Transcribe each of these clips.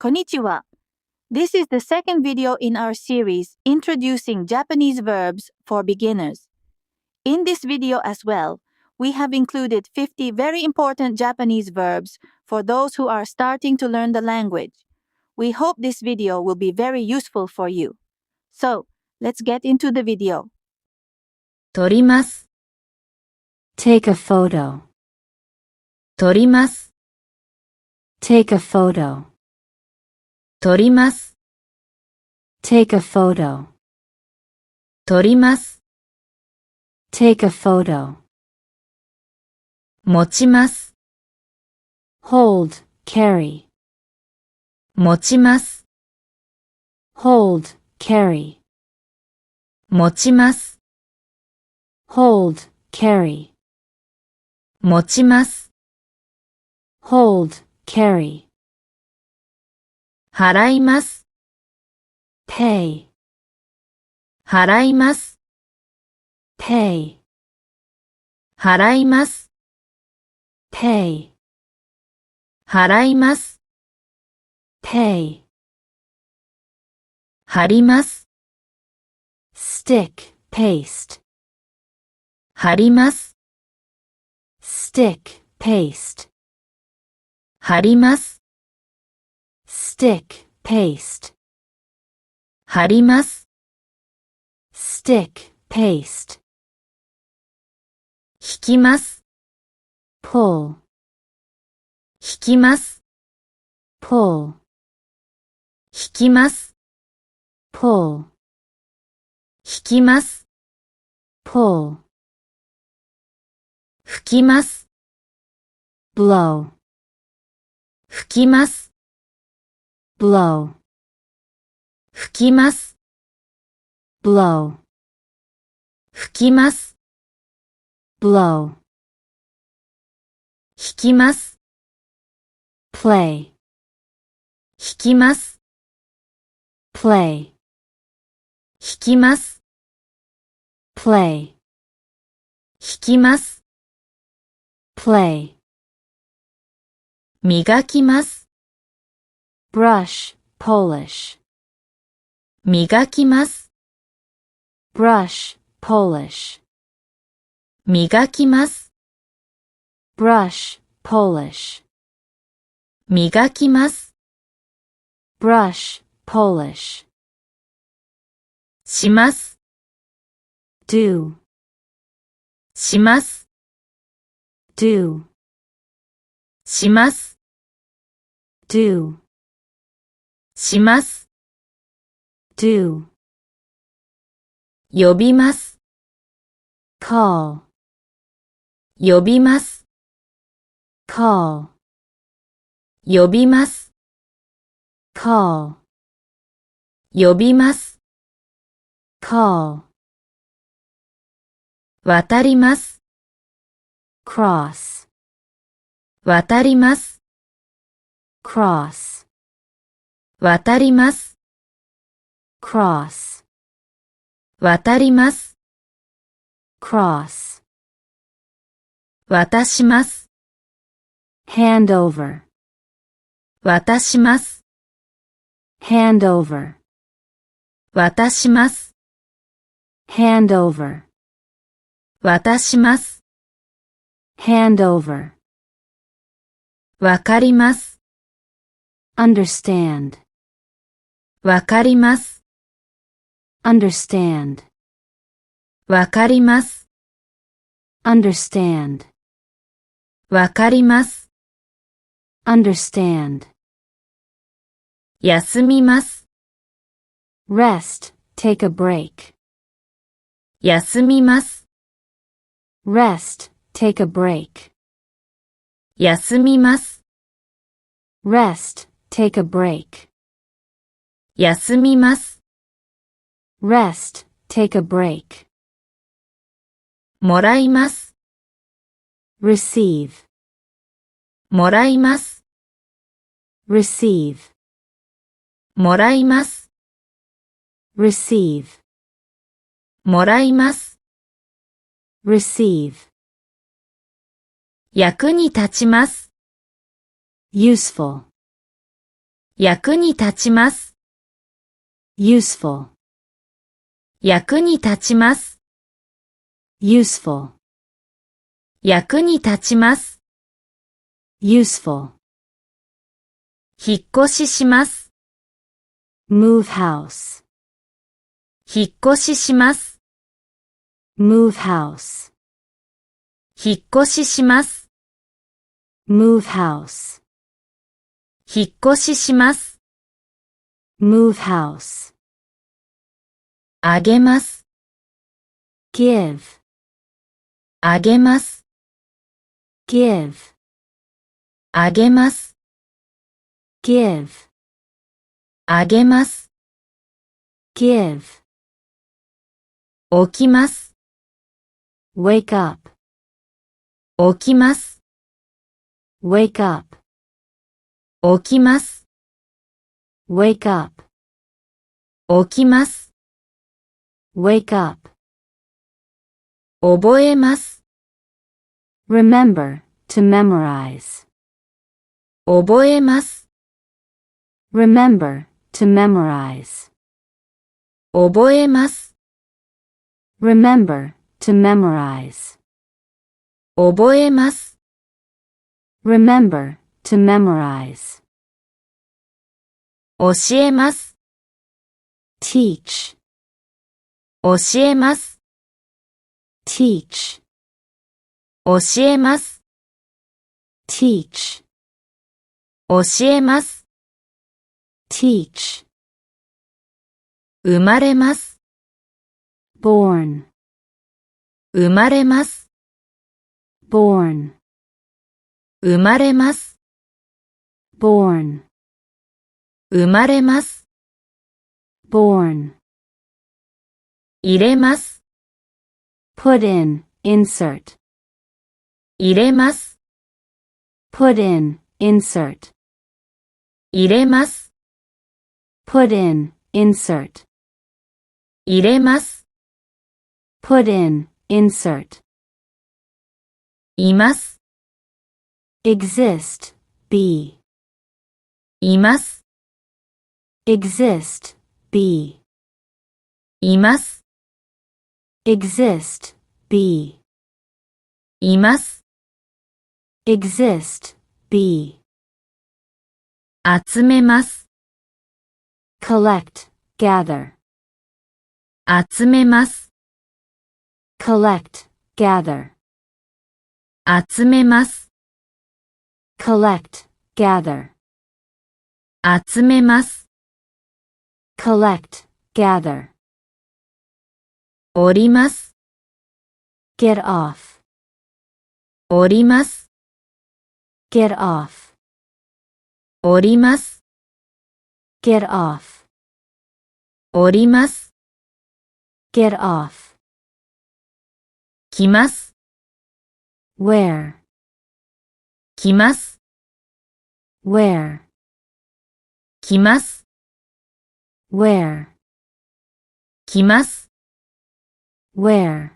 Konnichiwa. This is the second video in our series introducing Japanese verbs for beginners. In this video as well, we have included 50 very important Japanese verbs for those who are starting to learn the language. We hope this video will be very useful for you. So, let's get into the video. 撮ります。Take a photo. 撮ります。Take a photo. 撮ります。Take a photo. 撮ります。Take a photo. 持ちます。Hold, carry. 持ちます。Hold, carry. 持ちます。Hold, carry. 持ちます。Hold, carry. 払います。Pay. 払います。Pay. 払います。Pay. 払います。Pay. 貼ります。Stick, paste. 貼ります。Stick, paste. 貼ります。Stick, paste. 貼ります。Stick, paste. 引きます。Pull. 引きます。Pull. 引きます。Pull. 引きます。Pull. 吹きます。Blow. 吹きます。Blow. 吹きます。Blow. 吹きます。Blow. 引きます。Play. 引きます。Play. 引きます。Play. 引きます。Play. 磨きます。Brush, polish. 磨きます。Brush, polish. 磨きます。Brush, polish. 磨きます。Brush, polish. します。Do. します。Do. します。Do. します。Do. 呼びます。Call. 呼びます。Call. 呼びます。Call. 呼びます。Call. 渡ります。Cross. 渡ります。Cross. 渡ります。Cross. 渡ります。Cross. 渡します。Hand over. 渡します。Hand over. 渡します。Hand over. 渡します。Hand over. わかります。Understand. わかります。Understand. わかります。Understand. わかります。Understand. 休みます。Rest. Take a break. 休みます。Rest. Take a break. 休みます。Rest. Take a break. 休みます。Rest. Take a break. もらいます。Receive. もらいます。Receive. もらいます。Receive. もらいます。Receive. 役に立ちます。Useful. 役に立ちます。useful, 役に立ちます。useful, 役に立ちます。useful, 引っ越しします。move house, 引っ越しします。move house, 引っ越しします。move house, 引っ越しします。move house, あげます。give, あげます。give, あげます。give, あげます。give, 起きます。wake up, 起きます。wake up, 起きます。wake up, 起きます。wake up, 覚えます。remember, to memorize, 覚えます。remember, to memorize, 覚えます。remember, to memorize, 覚えます。remember, to memorize, 教えます。teach, 教えます。teach, 教えます。teach, 教えます。teach, 生まれます。born, 生まれます。born, 生まれます。born, 生まれます。born, 入れます。put in, insert, 入れます。put in, insert, 入れます。put in, insert, 入れます。put in, insert, います。exist, be, います。exist, be, います。exist, be, います。exist, be, 集めます。collect, gather, 集めます。collect, gather, 集めます。collect, gather, 集めます。collect, gather, 降ります。get off, 降ります。get off, 降ります。get off, 降ります。get off, 来ます。where, 来ます。where, 来ます。where, 来ます。where,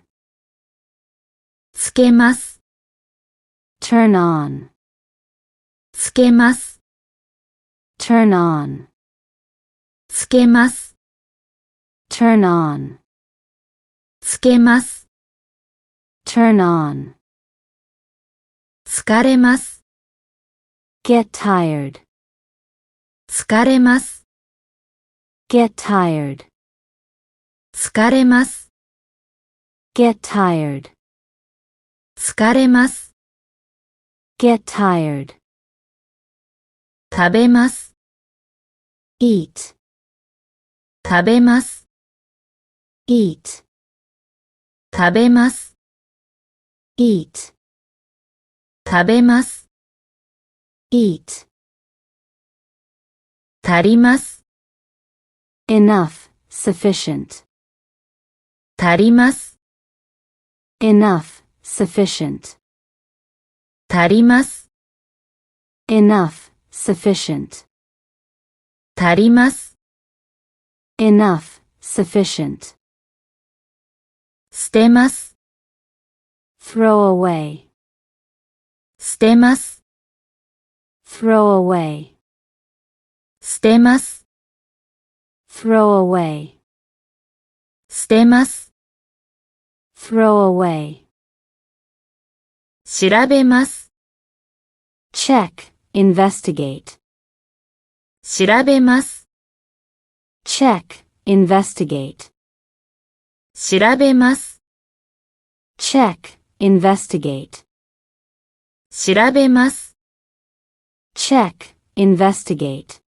つけます。turn on, つけます。turn on, つけます。turn on, つけます。turn on, 疲れます。get tired, 疲れます。get tired, 疲れます。get tired, 疲れます。get tired, 食べます。eat, 食べます。eat, 食べます。eat, 食べます。eat, 足ります。enough, sufficient, 足ります。enough, sufficient, 足ります。enough, sufficient, 足ります。enough, sufficient, 捨てます。throw away, 捨てます。throw away, 捨てます。throw away, 捨てます。throw away, 調べます。check, investigate, 調べます。check, investigate, 調べます。check, investigate, 調べます。check, investigate,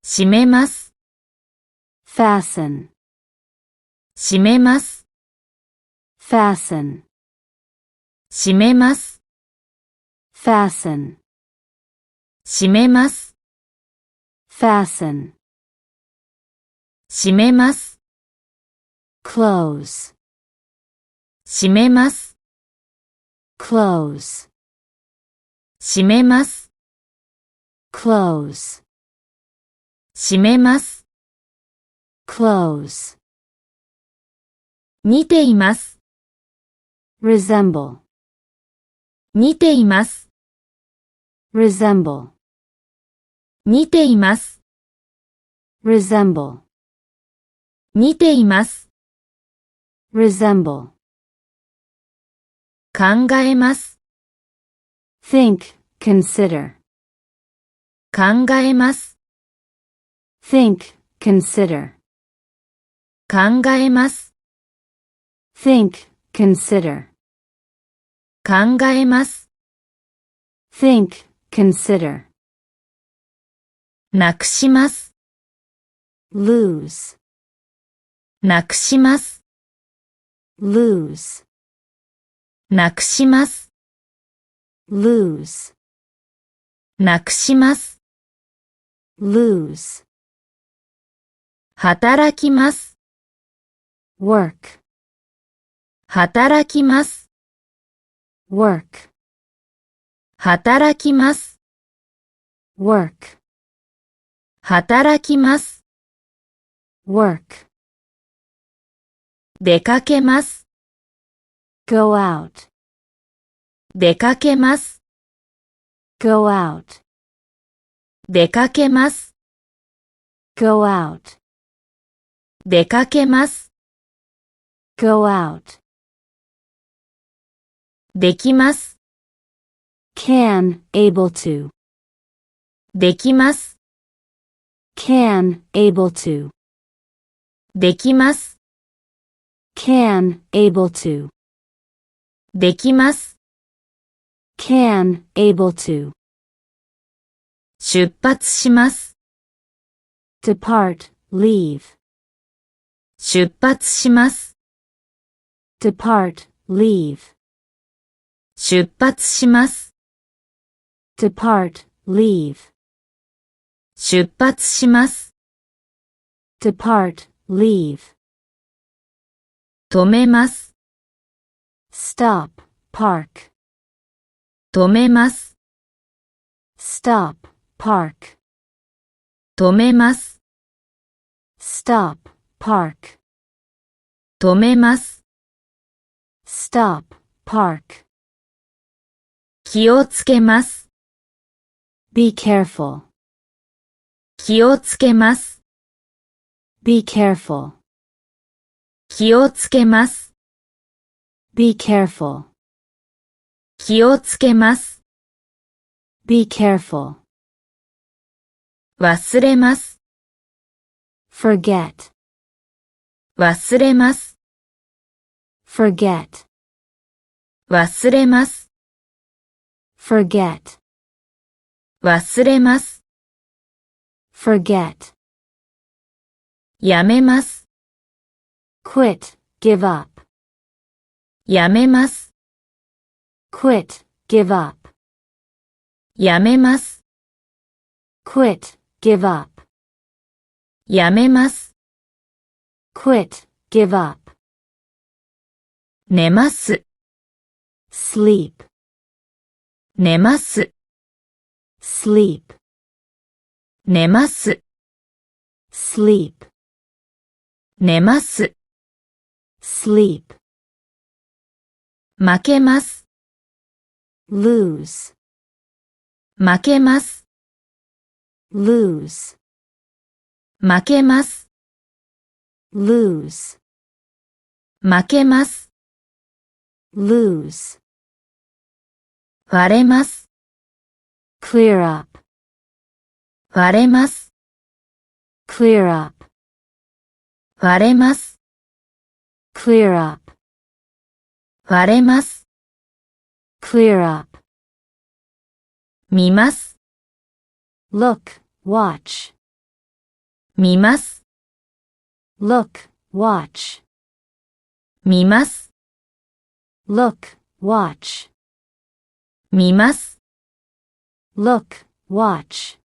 閉めます。fasten, 閉めます。fasten, 閉めます。fasten, 閉めます。fasten, 閉めます。close, 閉めます。close, 閉めます。close, 閉めます。close, 似ています。resemble, 似ています。resemble, 似ています。resemble, 似ています。resemble, 考えます。think, consider, 考えます。think, consider, 考えます。think, consider, 考えます。think, consider, なくします。lose, なくします。lose, なくします。lose, なくします。lose, 働きます。work, 働きます。work, 働きます。work, 働きます。work, 出かけます。go out, 出かけます。go out, 出かけます。go out, 出かけます。go out, できます。can, able to, できます。can, able to, できます。can, able to, できます。can, able to, 出発します。depart, leave, 出発します。depart, leave, 出発します。depart, leave, 出発します。depart, leave, 止めます。stop, park, 止めます。stop, park, 止めます。stop, park, 止めます。stop, park, 気をつけます。be careful, 気をつけます。be careful, 気をつけます。be careful, 気をつけます。be careful, 忘れます。forget, 忘れます。forget, 忘れます。forget, 忘れます。forget, やめます。quit, give up, やめます。quit, give up, やめます。quit, give up, やめます。quit, give up, 寝ます。sleep, 寝ます。sleep, 寝ます。sleep, 寝ます。sleep, 負けます。lose, 負けます。lose, 負けます。lose, 負けます。lose, 割れます。clear up, 割れます。clear up, 割れます。clear up, 割れます。clear up, 見ます。look, watch, 見ます。look, watch, 見ます。look, watch, 見ます。look, watch.